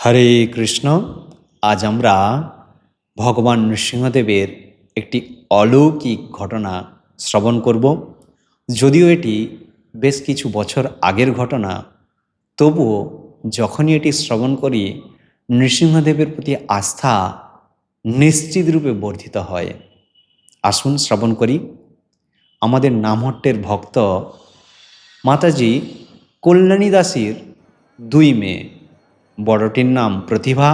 হরে কৃষ্ণ। আজ আমরা ভগবান নৃসিংহদেবের একটি অলৌকিক ঘটনা শ্রবণ করব। যদিও এটি বেশ কিছু বছর আগের ঘটনা, তবুও যখনই এটি শ্রবণ করি নৃসিংহদেবের প্রতি আস্থা নিশ্চিত রূপে বর্ধিত হয়। আসুন শ্রবণ করি। আমাদের নামহট্টের ভক্ত মাতাজি কল্যাণী দাসীর দুই মেয়ে, বড়টির নাম প্রতিভা,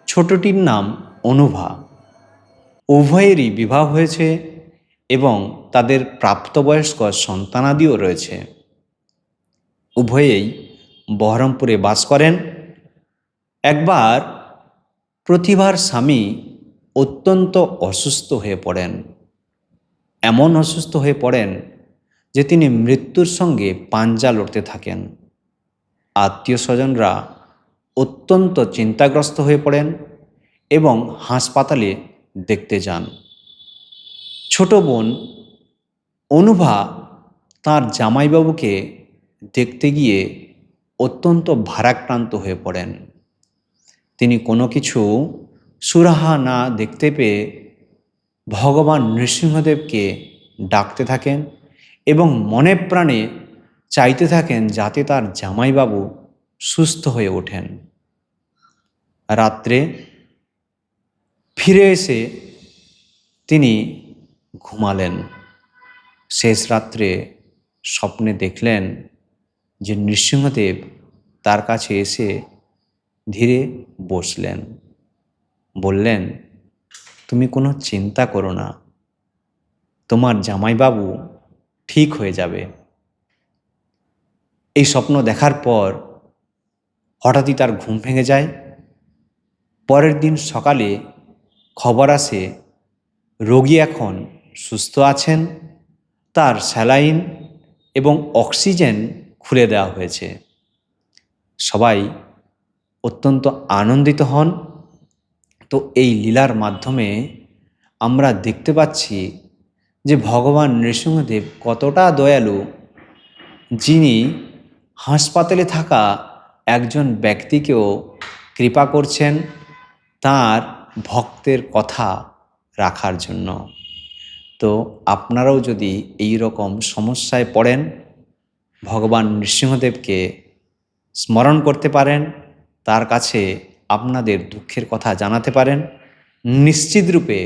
ছোটটির নাম অনুভা। উভয়েরই বিবাহ হয়েছে এবং তাদের প্রাপ্তবয়স্ক সন্তানাদিও রয়েছে। উভয়েই বহরমপুরে বাস করেন। একবার প্রতিভার স্বামী অত্যন্ত অসুস্থ হয়ে পড়েন। এমন অসুস্থ হয়ে পড়েন যে তিনি মৃত্যুর সঙ্গে পাঞ্জা লড়তে থাকেন। আত্মীয় স্বজনরা অত্যন্ত চিন্তাগ্রস্ত হয়ে পড়েন এবং হাসপাতালে দেখতে যান। ছোট বোন অনুভা তার জামাইবাবুকে দেখতে গিয়ে অত্যন্ত ভারাক্রান্ত হয়ে পড়েন। তিনি কোনো কিছু সুরাহা না দেখতে পেয়ে ভগবান নৃসিংহদেবকে ডাকতে থাকেন এবং মনে প্রাণে চাইতে থাকেন যাতে তার জামাইবাবু সুস্থ হয়ে ওঠেন। রাত্রে ফিরে এসে তিনি ঘুমালেন। শেষ রাত্রে স্বপ্নে দেখলেন যে নৃসিংহদেব তার কাছে এসে ধীরে বসলেন। বললেন, তুমি কোনো চিন্তা করো না, তোমার জামাইবাবু ঠিক হয়ে যাবে। এই স্বপ্ন দেখার পর হঠাৎই তার ঘুম ভেঙে যায়। পরের দিন সকালে খবর আসে রোগী এখন সুস্থ আছেন, তার স্যালাইন এবং অক্সিজেন খুলে দেওয়া হয়েছে। সবাই অত্যন্ত আনন্দিত হন। তো এই লীলার মাধ্যমে আমরা দেখতে পাচ্ছি যে ভগবান নৃসিংহদেব কতটা দয়ালু, যিনি হাসপাতালে থাকা একজন ব্যক্তিকেও কৃপা করছেন তার ভক্তের কথা রাখার জন্য। তো আপনারাও যদি এই রকম সমস্যায় পড়েন, ভগবান নৃসিংহদেবকে স্মরণ করতে পারেন, তার কাছে আপনাদের দুঃখের কথা জানাতে পারেন, নিশ্চিত রূপে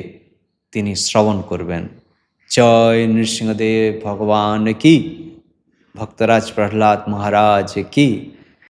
তিনি শ্রবণ করবেন। জয় নৃসিংহদেব ভগবান কি, ভক্তরাজ প্রহ্লাদ মহারাজ কি।